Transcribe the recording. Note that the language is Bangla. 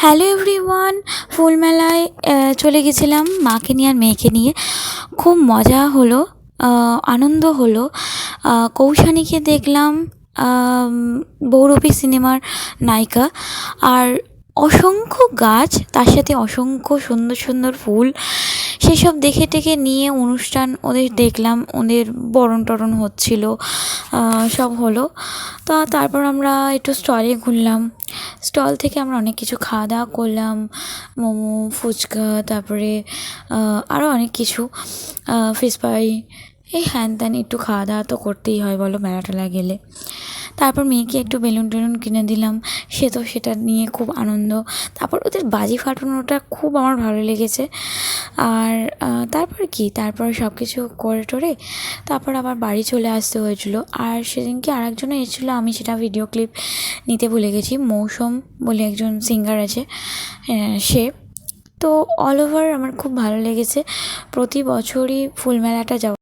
হ্যালো এভরিওয়ান, ফুল মেলায় চলে গেছিলাম মাকে নিয়ে আর মেয়েকে নিয়ে। খুব মজা হলো, আনন্দ হলো। কৌশানীকে দেখলাম, আম, বহুরূপী সিনেমার নায়িকা। আর অসংখ্য গাছ, তার সাথে অসংখ্য সুন্দর সুন্দর ফুল, সেসব দেখে টেকে নিয়ে অনুষ্ঠান ওদের দেখলাম, ওদের বরণ টরণ হচ্ছিলো, সব হলো। তারপর আমরা একটু স্টলে ঘুরলাম। স্টল থেকে আমরা অনেক কিছু খাওয়া দাওয়া করলাম, মোমো, ফুচকা, তারপরে আরও অনেক কিছু, ফিশ ফ্রাই, এই হ্যান ত্যান একটু খাওয়া দাওয়া তো করতেই হয় বলো মেলা টেলা গেলে। তারপর মেয়েকে একটু বেলুন টেলুন কিনে দিলাম, সে তো সেটা নিয়ে খুব আনন্দ। তারপর ওদের বাজি ফাটানোটা খুব আমার ভালো লেগেছে। আর তারপর সব কিছু করে টোরে তারপর আবার বাড়ি চলে আসতে হয়েছিলো। আর সেদিনকে আরেকজনও এসেছিলো, আমি সেটা ভিডিও ক্লিপ নিতে ভুলে গেছি। মৌসুম বলে একজন সিঙ্গার আছে, সে। তো অল ওভার আমার খুব ভালো লেগেছে প্রতি বছরই ফুল মেলাটা যাওয়া।